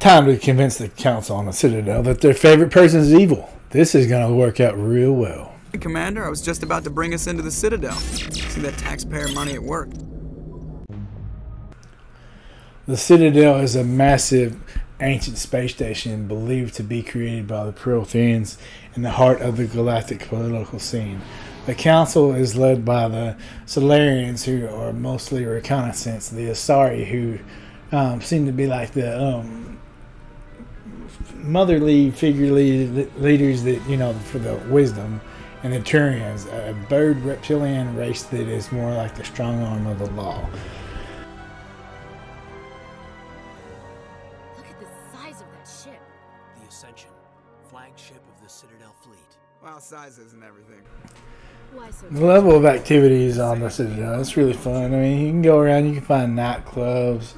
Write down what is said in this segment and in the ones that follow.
Time to convince the council on the Citadel that their favorite person is evil. This is going to work out real well. Hey, Commander, I was just about to bring us into the Citadel. See that taxpayer money at work. The Citadel is a massive ancient space station believed to be created by the Protheans in the heart of the galactic political scene. The council is led by the Solarians, who are mostly reconnaissance, the Asari, who seem to be like the motherly, figurely leaders that, you know, for the wisdom, and the Turians, a bird reptilian race that is more like the strong arm of the law. Look at the size of that ship. The Ascension, flagship of the Citadel fleet. Well, size isn't everything. Why so? The level of activities on the Citadel, it's really fun. I mean, you can go around, you can find nightclubs,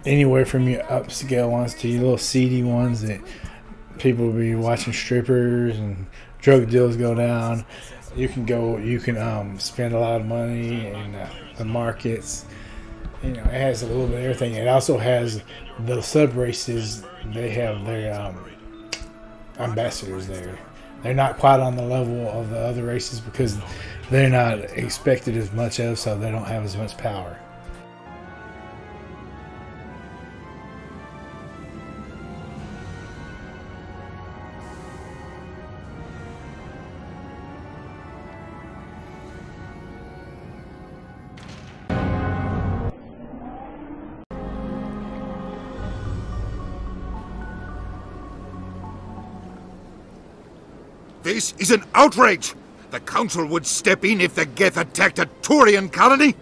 anywhere from your upscale ones to your little seedy ones that people will be watching strippers and drug deals go down. You can spend a lot of money in the markets. You know, it has a little bit of everything. It also has the sub races. They have their ambassadors there. They're not quite on the level of the other races because they're not expected as much of, so they don't have as much power. This is an outrage! The Council would step in if the Geth attacked a Turian colony?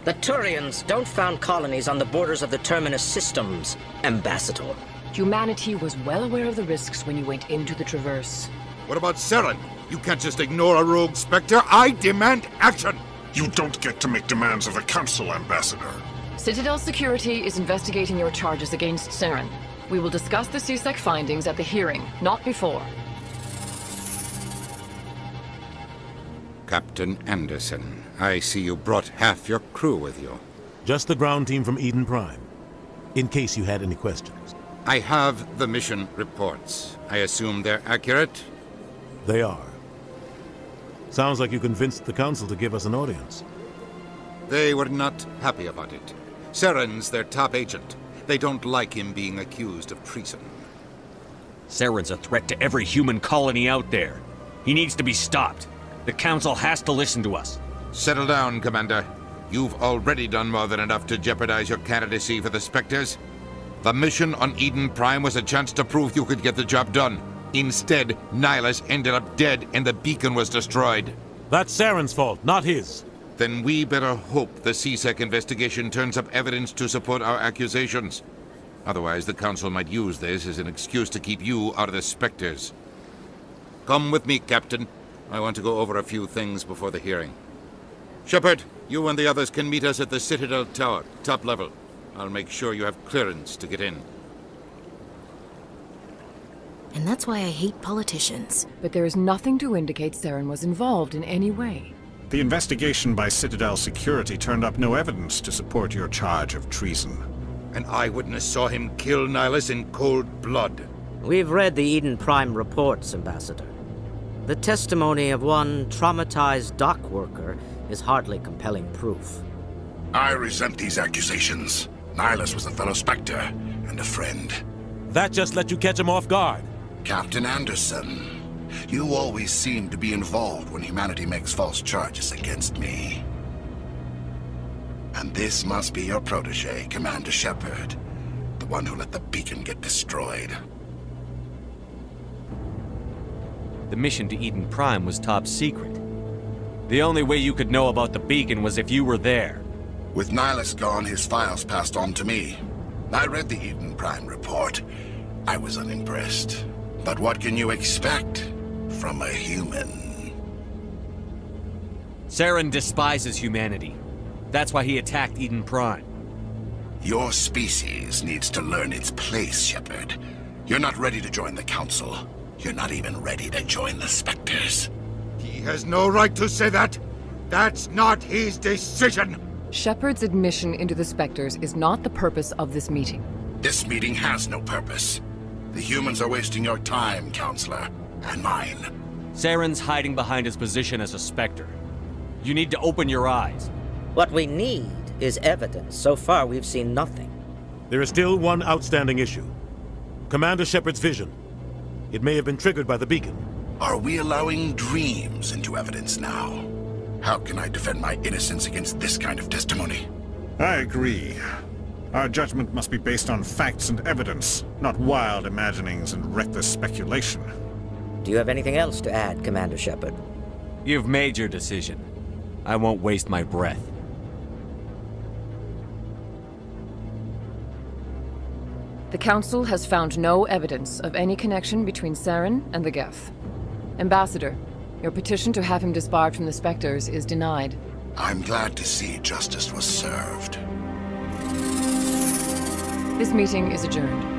The Turians don't found colonies on the borders of the Terminus systems, Ambassador. Humanity was well aware of the risks when you went into the Traverse. What about Saren? You can't just ignore a rogue Spectre. I demand action! You don't get to make demands of the Council, Ambassador. Citadel Security is investigating your charges against Saren. We will discuss the CSEC findings at the hearing, not before. Captain Anderson, I see you brought half your crew with you. Just the ground team from Eden Prime, in case you had any questions. I have the mission reports. I assume they're accurate? They are. Sounds like you convinced the Council to give us an audience. They were not happy about it. Saren's their top agent. They don't like him being accused of treason. Saren's a threat to every human colony out there. He needs to be stopped. The Council has to listen to us. Settle down, Commander. You've already done more than enough to jeopardize your candidacy for the Spectres. The mission on Eden Prime was a chance to prove you could get the job done. Instead, Nihilus ended up dead and the beacon was destroyed. That's Saren's fault, not his. Then we better hope the CSEC investigation turns up evidence to support our accusations. Otherwise, the Council might use this as an excuse to keep you out of the Spectres. Come with me, Captain. I want to go over a few things before the hearing. Shepard, you and the others can meet us at the Citadel Tower, top level. I'll make sure you have clearance to get in. And that's why I hate politicians. But there is nothing to indicate Saren was involved in any way. The investigation by Citadel Security turned up no evidence to support your charge of treason. An eyewitness saw him kill Nihilus in cold blood. We've read the Eden Prime reports, Ambassador. The testimony of one traumatized dock worker is hardly compelling proof. I resent these accusations. Nihilus was a fellow Spectre and a friend. That just let you catch him off guard. Captain Anderson, you always seem to be involved when humanity makes false charges against me. And this must be your protege, Commander Shepard, the one who let the beacon get destroyed. The mission to Eden Prime was top secret. The only way you could know about the beacon was if you were there. With Nihilus gone, his files passed on to me. I read the Eden Prime report. I was unimpressed. But what can you expect from a human? Saren despises humanity. That's why he attacked Eden Prime. Your species needs to learn its place, Shepard. You're not ready to join the Council. You're not even ready to join the Spectres. He has no right to say that. That's not his decision. Shepard's admission into the Spectres is not the purpose of this meeting. This meeting has no purpose. The humans are wasting your time, Counselor, and mine. Saren's hiding behind his position as a Spectre. You need to open your eyes. What we need is evidence. So far, we've seen nothing. There is still one outstanding issue. Commander Shepard's vision. It may have been triggered by the beacon. Are we allowing dreams into evidence now? How can I defend my innocence against this kind of testimony? I agree. Our judgment must be based on facts and evidence, not wild imaginings and reckless speculation. Do you have anything else to add, Commander Shepard? You've made your decision. I won't waste my breath. The Council has found no evidence of any connection between Saren and the Geth. Ambassador, your petition to have him disbarred from the Spectres is denied. I'm glad to see justice was served. This meeting is adjourned.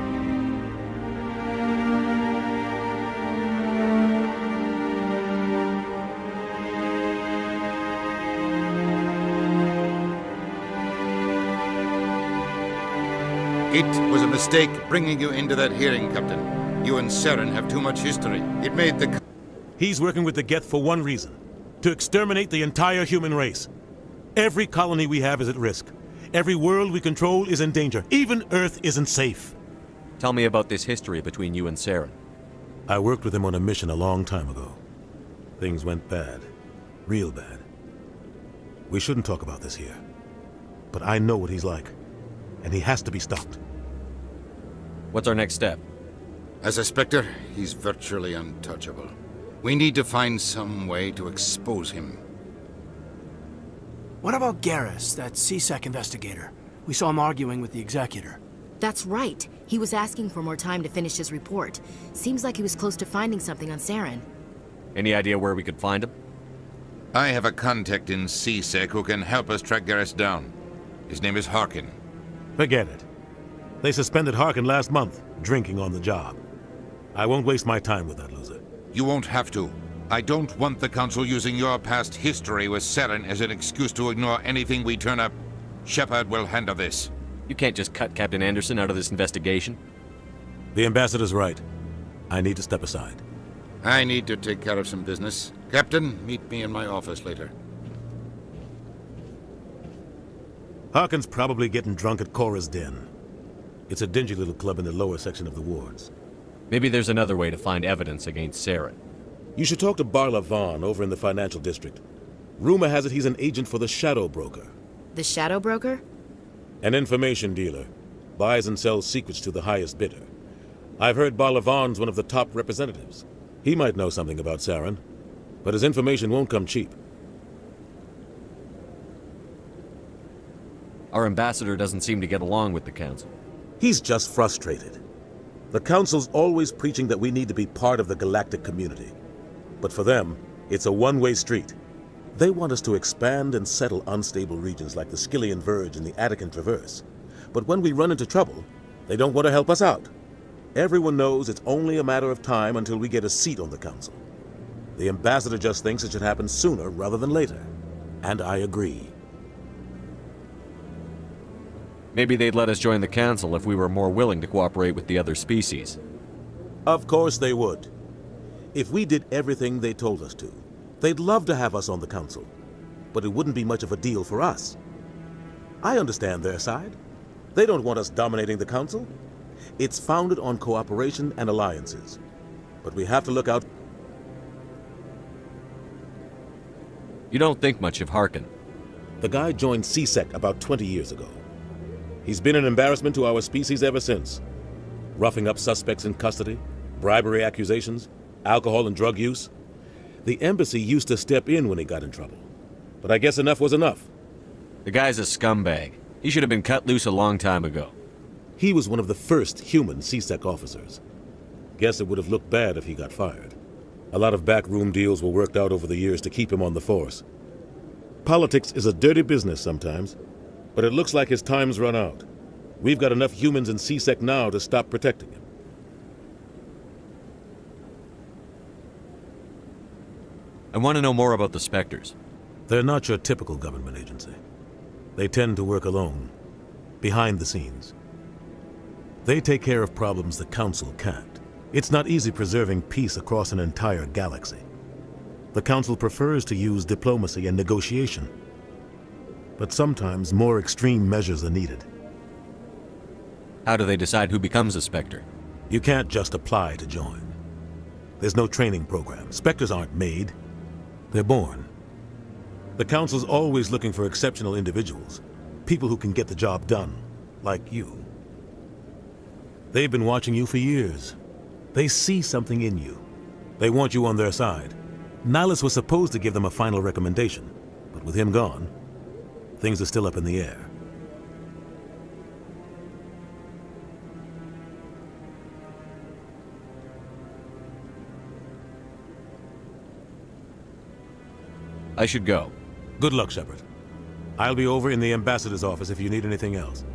It was a mistake bringing you into that hearing, Captain. You and Saren have too much history. It made the... He's working with the Geth for one reason. To exterminate the entire human race. Every colony we have is at risk. Every world we control is in danger. Even Earth isn't safe. Tell me about this history between you and Saren. I worked with him on a mission a long time ago. Things went bad. Real bad. We shouldn't talk about this here. But I know what he's like. And he has to be stopped. What's our next step? As a Spectre, he's virtually untouchable. We need to find some way to expose him. What about Garrus, that C-Sec investigator? We saw him arguing with the Executor. That's right. He was asking for more time to finish his report. Seems like he was close to finding something on Saren. Any idea where we could find him? I have a contact in C-Sec who can help us track Garrus down. His name is Harkin. Forget it. They suspended Harkin last month, drinking on the job. I won't waste my time with that loser. You won't have to. I don't want the Council using your past history with Saren as an excuse to ignore anything we turn up. Shepard will handle this. You can't just cut Captain Anderson out of this investigation. The Ambassador's right. I need to step aside. I need to take care of some business. Captain, meet me in my office later. Harkin's probably getting drunk at Cora's Den. It's a dingy little club in the lower section of the wards. Maybe there's another way to find evidence against Saren. You should talk to Barla Vaughn over in the financial district. Rumor has it he's an agent for the Shadow Broker. The Shadow Broker? An information dealer. Buys and sells secrets to the highest bidder. I've heard Barla Vaughn's one of the top representatives. He might know something about Saren, but his information won't come cheap. Our ambassador doesn't seem to get along with the Council. He's just frustrated. The Council's always preaching that we need to be part of the galactic community. But for them, it's a one-way street. They want us to expand and settle unstable regions like the Skyllian Verge and the Attican Traverse. But when we run into trouble, they don't want to help us out. Everyone knows it's only a matter of time until we get a seat on the Council. The ambassador just thinks it should happen sooner rather than later. And I agree. Maybe they'd let us join the Council if we were more willing to cooperate with the other species. Of course they would. If we did everything they told us to, they'd love to have us on the Council. But it wouldn't be much of a deal for us. I understand their side. They don't want us dominating the Council. It's founded on cooperation and alliances. But we have to look out. You don't think much of Harkin. The guy joined C-Sec about 20 years ago. He's been an embarrassment to our species ever since. Roughing up suspects in custody, bribery accusations, alcohol and drug use. The embassy used to step in when he got in trouble. But I guess enough was enough. The guy's a scumbag. He should have been cut loose a long time ago. He was one of the first human C-Sec officers. Guess it would have looked bad if he got fired. A lot of backroom deals were worked out over the years to keep him on the force. Politics is a dirty business sometimes, but it looks like his time's run out. We've got enough humans in C-Sec now to stop protecting him. I want to know more about the Spectres. They're not your typical government agency. They tend to work alone, behind the scenes. They take care of problems the Council can't. It's not easy preserving peace across an entire galaxy. The Council prefers to use diplomacy and negotiation. But sometimes more extreme measures are needed. How do they decide who becomes a Spectre? You can't just apply to join. There's no training program. Spectres aren't made. They're born. The Council's always looking for exceptional individuals. People who can get the job done. Like you. They've been watching you for years. They see something in you. They want you on their side. Nihilus was supposed to give them a final recommendation, but with him gone, things are still up in the air. I should go. Good luck, Shepard. I'll be over in the Ambassador's office if you need anything else.